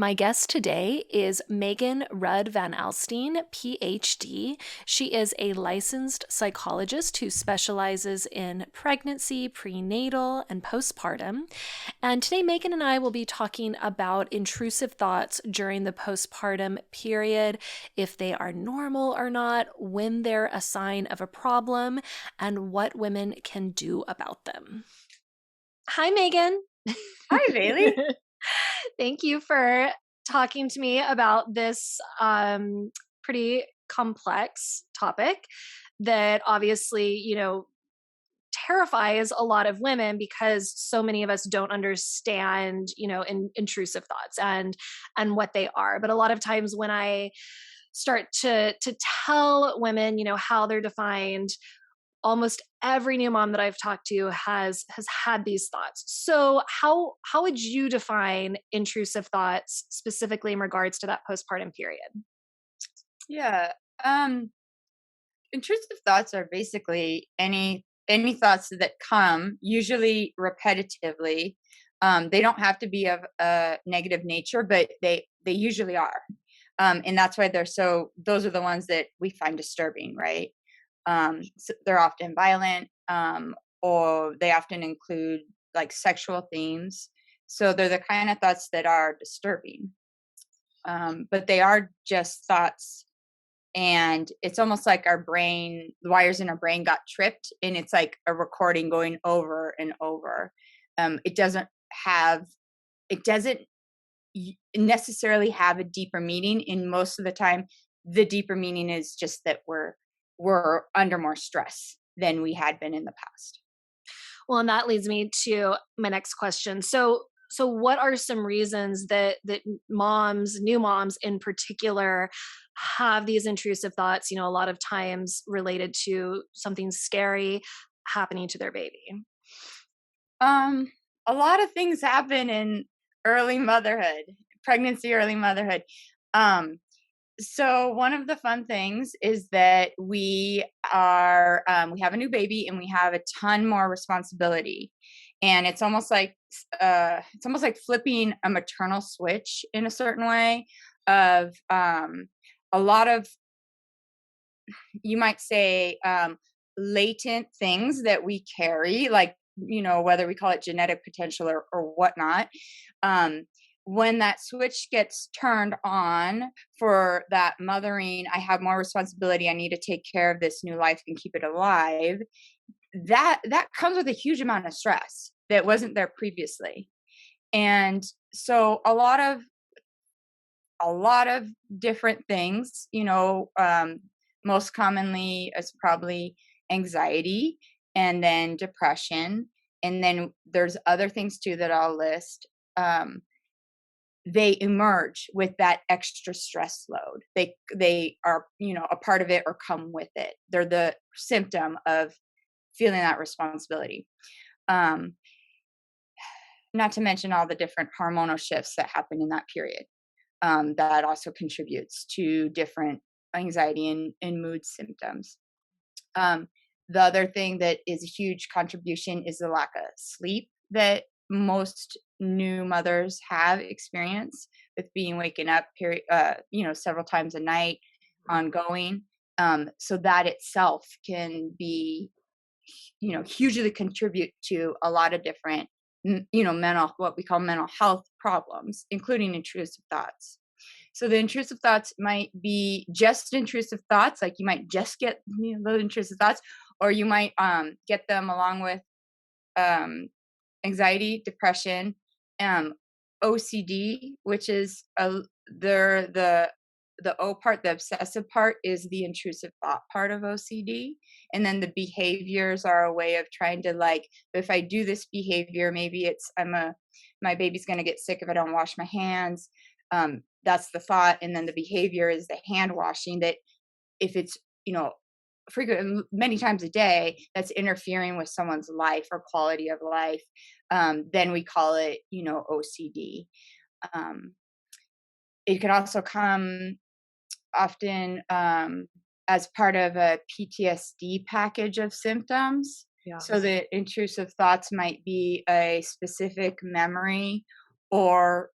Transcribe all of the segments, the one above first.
My guest today is Meghan Rudd Van Alstine, PhD. She is a licensed psychologist who specializes in pregnancy, prenatal, and postpartum. And today, Meghan and I will be talking about intrusive thoughts during the postpartum period, if they are normal or not, when they're a sign of a problem, and what women can do about them. Hi, Meghan. Hi, Bailey. Thank you for talking to me about this pretty complex topic that obviously, terrifies a lot of women because so many of us don't understand, intrusive thoughts and what they are. But a lot of times when I start to tell women, how they're defined, almost every new mom that I've talked to has had these thoughts. So how would you define intrusive thoughts specifically in regards to that postpartum period? Yeah. Um, Intrusive thoughts are basically any thoughts that come, usually repetitively. They don't have to be of a negative nature, but they usually are. And that's why those are the ones that we find disturbing, right? So they're often violent, or they often include like sexual themes. So they're the kind of thoughts that are disturbing. But they are just thoughts, and it's almost like the wires in our brain got tripped, and it's like a recording going over and over. It doesn't have it doesn't necessarily have a deeper meaning. In most of the time, the deeper meaning is just that we're under more stress than we had been in the past. Well, and that leads me to my next question. So what are some reasons that new moms in particular, have these intrusive thoughts, a lot of times related to something scary happening to their baby? Um, a lot of things happen in early motherhood, pregnancy, early motherhood. Um, so one of the fun things is that we have a new baby, and we have a ton more responsibility. And it's almost like flipping a maternal switch in a certain way of a lot of, you might say, latent things that we carry, like, whether we call it genetic potential or whatnot. Um, when that switch gets turned on for that mothering, I have more responsibility. I need to take care of this new life and keep it alive. That comes with a huge amount of stress that wasn't there previously. And so a lot of different things, most commonly is probably anxiety, and then depression, and then there's other things too that I'll list. They emerge with that extra stress load. They are, a part of it or come with it. They're the symptom of feeling that responsibility. Um, Not to mention all the different hormonal shifts that happen in that period. That also contributes to different anxiety and mood symptoms. Um, the other thing that is a huge contribution is the lack of sleep that most new mothers have experienced with being waken up several times a night ongoing. So that itself can be, hugely contribute to a lot of different, what we call mental health problems, including intrusive thoughts. So the intrusive thoughts might be just intrusive thoughts, like you might just get, those intrusive thoughts, or you might get them along with anxiety, depression, OCD, which is the O part, the obsessive part, is the intrusive thought part of OCD. And then the behaviors are a way of trying to, like, if I do this behavior, maybe it's my baby's going to get sick if I don't wash my hands. That's the thought. And then the behavior is the hand washing, that if it's, frequent, many times a day, that's interfering with someone's life or quality of life. Then we call it, OCD. It can also come often as part of a PTSD package of symptoms. Yeah. So the intrusive thoughts might be a specific memory or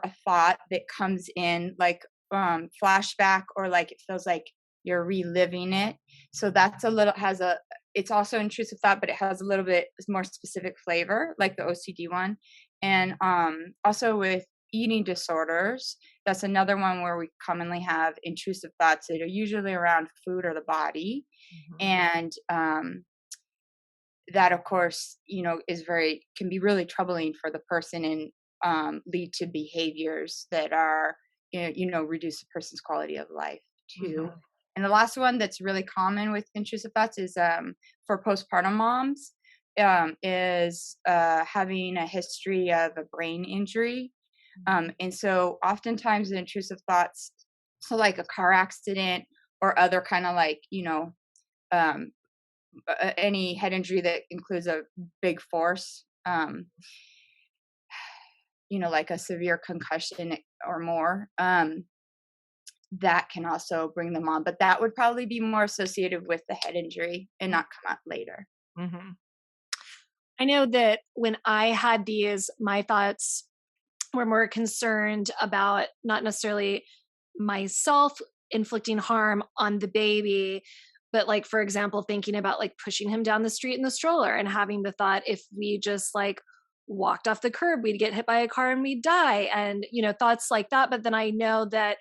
a thought that comes in like flashback, or like it feels like you're reliving it. So that's a little has a it's also intrusive thought, but it has a little bit more specific flavor, like the OCD one. And also with eating disorders, that's another one where we commonly have intrusive thoughts that are usually around food or the body. Mhm. And that of course, is very can be really troubling for the person, and lead to behaviors that are reduce a person's quality of life too. Mhm. And the last one that's really common with intrusive thoughts is for postpartum moms, is having a history of a brain injury. And so oftentimes the intrusive thoughts, so like a car accident or other kind of like um, any head injury that includes a big force, like a severe concussion or more, that can also bring them on. But that would probably be more associated with the head injury and not come out later. Mhm. I know that when I had these, my thoughts were more concerned about not necessarily myself inflicting harm on the baby, but like, for example, thinking about like pushing him down the street in the stroller and having the thought if we just like walked off the curb, we'd get hit by a car and we'd die. And, thoughts like that. But then I know that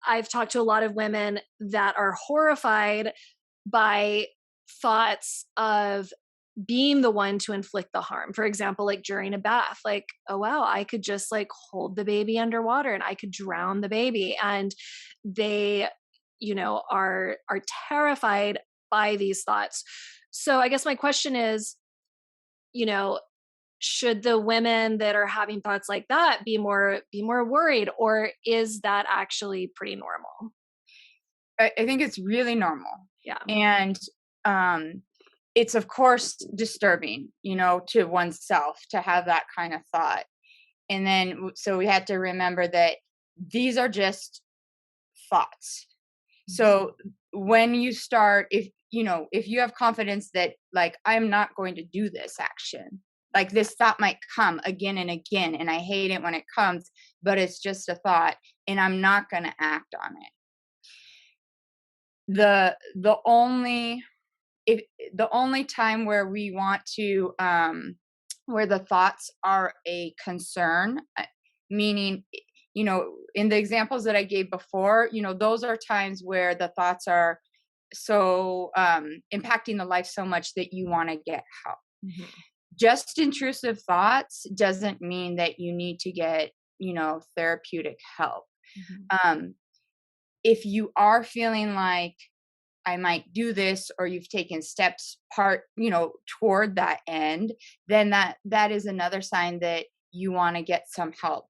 I've talked to a lot of women that are horrified by thoughts of being the one to inflict the harm. For example, like during a bath, like, oh wow, I could just like hold the baby underwater and I could drown the baby. And they, are terrified by these thoughts. So I guess my question is, you know, should the women that are having thoughts like that be more worried, or is that actually pretty normal? I think it's really normal. Yeah. And um, it's, of course, disturbing, to oneself to have that kind of thought. And then, so we had to remember that these are just thoughts. Mhm. So when you start, if you have confidence that, like, I'm not going to do this action, like this thought might come again and again, and I hate it when it comes, but it's just a thought, and I'm not going to act on it. The only if the only time where we want to where the thoughts are a concern, meaning, in the examples that I gave before, those are times where the thoughts are so impacting the life so much that you want to get help. Mhm. Just intrusive thoughts doesn't mean that you need to get therapeutic help. Mhm. um if you are feeling like I might do this, or you've taken steps toward that end, then that is another sign that you want to get some help.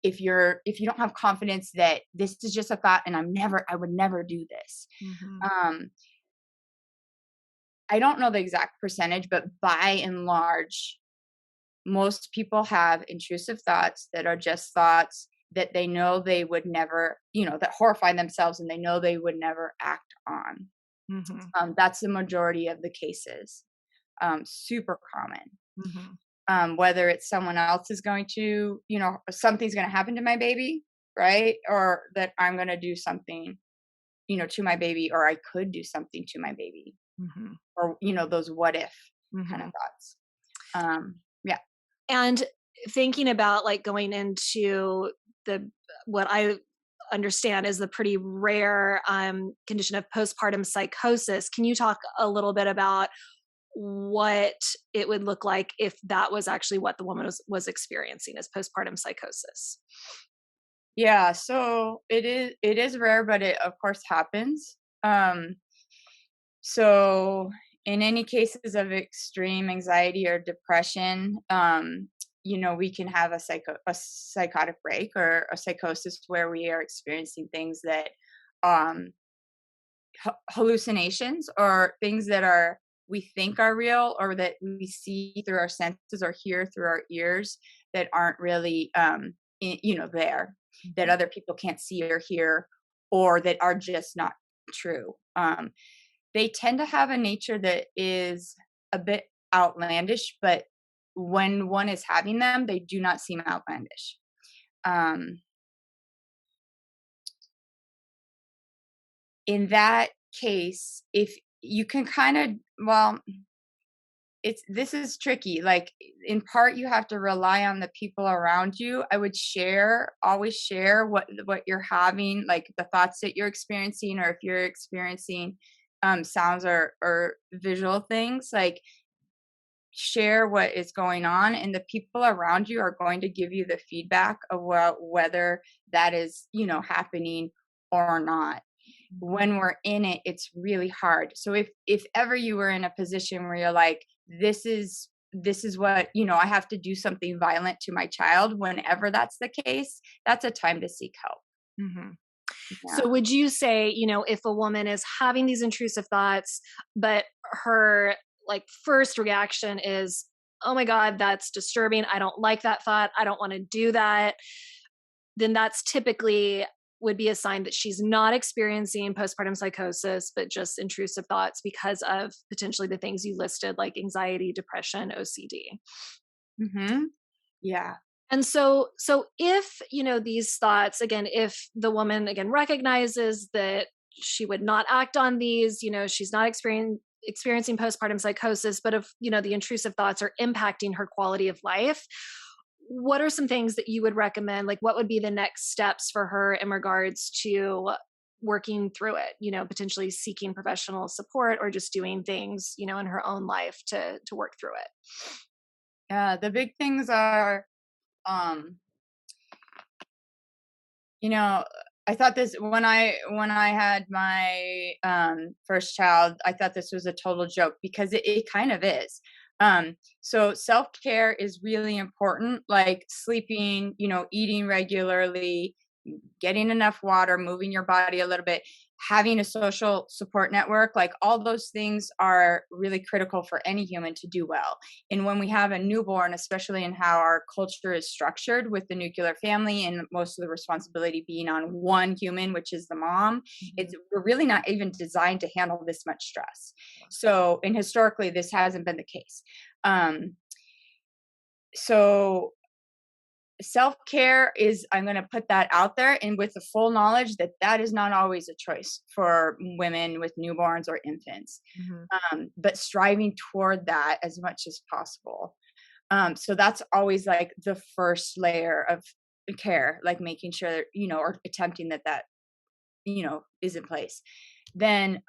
If you don't have confidence that this is just a thought and I would never do this. Mhm. um I don't know the exact percentage, but by and large, most people have intrusive thoughts that are just thoughts that they know they would never, that horrify themselves, and they know they would never act on. Mhm. That's the majority of the cases. Super common. Mhm. Whether it's someone else is going to, something's going to happen to my baby, right? Or that I'm going to do something, to my baby, or I could do something to my baby, Mhm. or, those what if kind of Mhm. thoughts. Yeah. And thinking about like going into the what I understand is the pretty rare condition of postpartum psychosis. Can you talk a little bit about what it would look like if that was actually what the woman was experiencing as postpartum psychosis? Yeah. So it is rare, but it of course happens. So in any cases of extreme anxiety or depression, we can have a psychotic break or a psychosis where we are experiencing things that, um, hallucinations, or things that are we think are real, or that we see through our senses or hear through our ears, that aren't really, there, that Mhm. other people can't see or hear, or that are just not true. They tend to have a nature that is a bit outlandish, but when one is having them, they do not seem outlandish. Um, in that case, if you can kind of, well, this is tricky. Like, in part, you have to rely on the people around you. I would always share what you're having, like the thoughts that you're experiencing, or if you're experiencing sounds or visual things, like share what is going on, and the people around you are going to give you the feedback about whether that is, happening or not. When we're in it, it's really hard. So if ever you were in a position where you're like, this is what, I have to do something violent to my child, whenever that's the case, that's a time to seek help. Hmm. Yeah. So would you say, if a woman is having these intrusive thoughts, but her like first reaction is, oh my God, that's disturbing. I don't like that thought. I don't want to do that. Then that's typically would be a sign that she's not experiencing postpartum psychosis, but just intrusive thoughts because of potentially the things you listed, like anxiety, depression, OCD. Mhm. Yeah. And so if, these thoughts, again, if the woman again recognizes that she would not act on these, she's not experiencing postpartum psychosis, but if, the intrusive thoughts are impacting her quality of life, what are some things that you would recommend? Like, what would be the next steps for her in regards to working through it, potentially seeking professional support or just doing things, in her own life to work through it? Yeah, the big things are, um you know, I thought this when I had my first child, I thought this was a total joke, because it kind of is. So self-care is really important, like sleeping, eating regularly, getting enough water, moving your body a little bit, having a social support network, like all those things are really critical for any human to do well. And when we have a newborn, especially in how our culture is structured with the nuclear family and most of the responsibility being on one human, which is the mom, Mhm. we're really not even designed to handle this much stress. So, and historically, this hasn't been the case. Um, so self-care is, I'm going to put that out there, and with the full knowledge that that is not always a choice for women with newborns or infants, Mhm. but striving toward that as much as possible. So that's always like the first layer of care, like making sure, or attempting that is in place. Then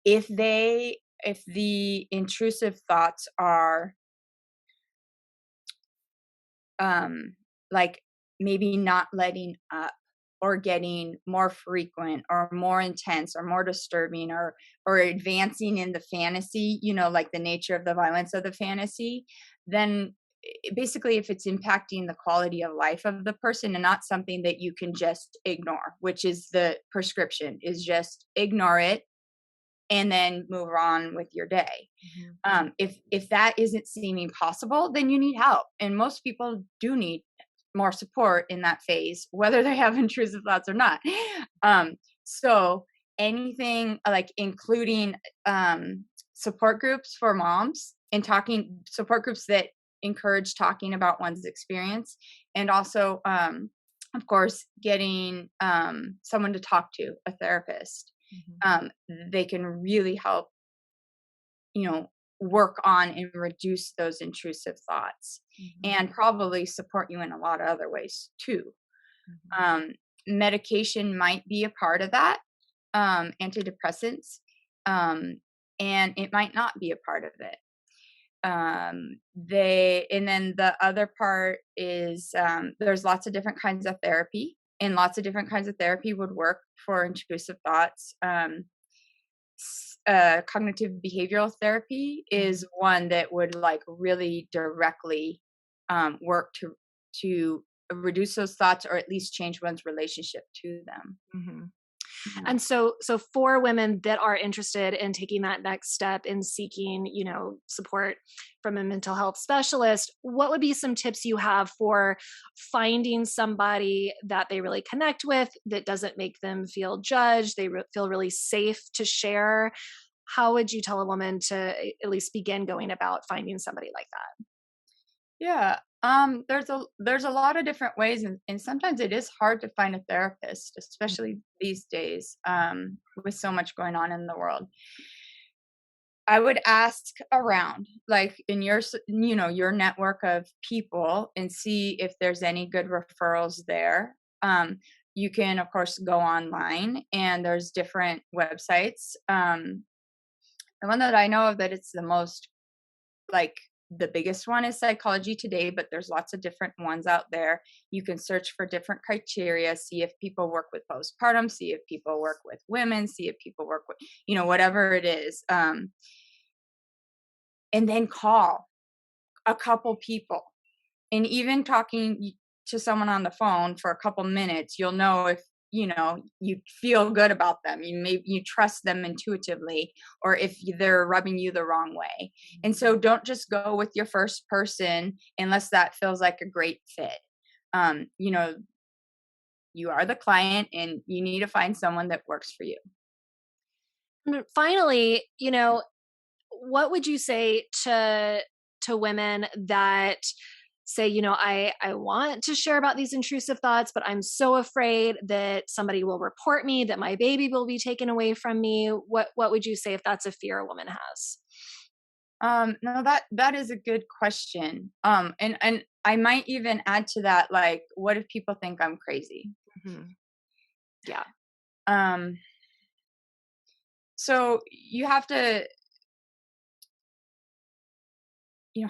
if the intrusive thoughts are um like maybe not letting up, or getting more frequent or more intense or more disturbing, or advancing in the fantasy, like the nature of the violence of the fantasy, then basically, if it's impacting the quality of life of the person and not something that you can just ignore, which is the prescription, is just ignore it and then move on with your day. Mhm. If that isn't seeming possible, then you need help, and most people do need more support in that phase, whether they have intrusive thoughts or not. So anything like including support groups for moms, and talking support groups that encourage talking about one's experience, and also of course getting someone to talk to, a therapist. Mhm. um, they can really help, you know, work on and reduce those intrusive thoughts, Mhm. and probably support you in a lot of other ways too. Mhm. Um, Medication might be a part of that, antidepressants, um, and it might not be a part of it. And then the other part is, there's lots of different kinds of therapy, and lots of different kinds of therapy would work for intrusive thoughts. Cognitive behavioral therapy is Mhm. one that would like really directly work to reduce those thoughts, or at least change one's relationship to them. Mhm. Yeah. And so for women that are interested in taking that next step in seeking, support from a mental health specialist, what would be some tips you have for finding somebody that they really connect with, that doesn't make them feel judged, they feel really safe to share? How would you tell a woman to at least begin going about finding somebody like that? Yeah. There's a lot of different ways, and sometimes it is hard to find a therapist, especially these days, with so much going on in the world. I would ask around, like in your, your network of people, and see if there's any good referrals there. You can, of course, go online, and there's different websites. The one that I know of that it's the most, like, the biggest one is Psychology Today, but there's lots of different ones out there. You can search for different criteria, see if people work with postpartum, see if people work with women, see if people work with, whatever it is. And then call a couple people. And even talking to someone on the phone for a couple minutes, you'll know if, you feel good about them. You trust them intuitively, or if they're rubbing you the wrong way. And so don't just go with your first person unless that feels like a great fit. Um, you know, you are the client, and you need to find someone that works for you. And finally, what would you say to women that say, I want to share about these intrusive thoughts, but I'm so afraid that somebody will report me, that my baby will be taken away from me? What would you say if that's a fear a woman has? No, that is a good question. And I might even add to that, like, what if people think I'm crazy? Mhm. Yeah. Um, so you have to,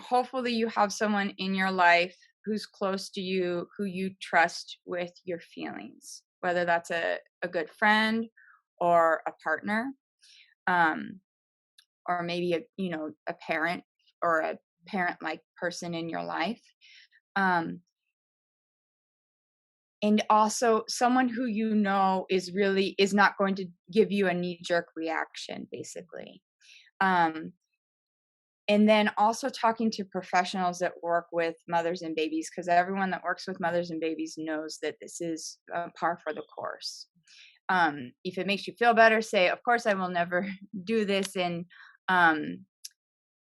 hopefully you have someone in your life who's close to you, who you trust with your feelings, whether that's a good friend or a partner, um, or maybe a parent, or a parent like person in your life. Um, and also someone who is not going to give you a knee jerk reaction, basically. Um, and then also talking to professionals that work with mothers and babies, because everyone that works with mothers and babies knows that this is par for the course. If it makes you feel better, say, of course I will never do this, and um,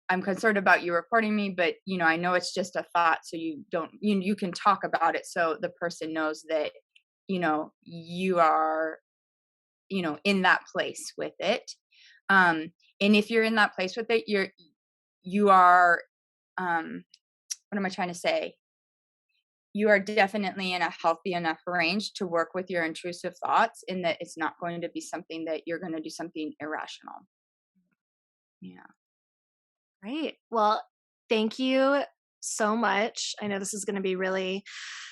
I'm concerned about you reporting me, but I know it's just a thought, so you don't, you can talk about it, so the person knows that you are in that place with it. um and if you're in that place with it, you are, what am I trying to say, you are definitely in a healthy enough range to work with your intrusive thoughts, in that it's not going to be something that you're going to do something irrational. Yeah. Great. Well, thank you so much. I know this is going to be really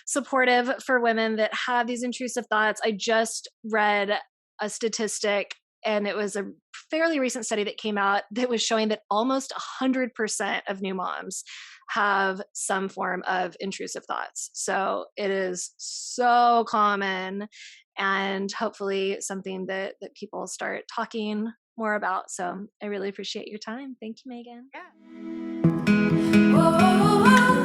supportive for women that have these intrusive thoughts. I just read a statistic, and it was a fairly recent study that came out that was showing that almost 100% of new moms have some form of intrusive thoughts. So it is so common, and hopefully something that people start talking more about. So I really appreciate your time. Thank you, Megan. Yeah. Whoa, whoa, whoa.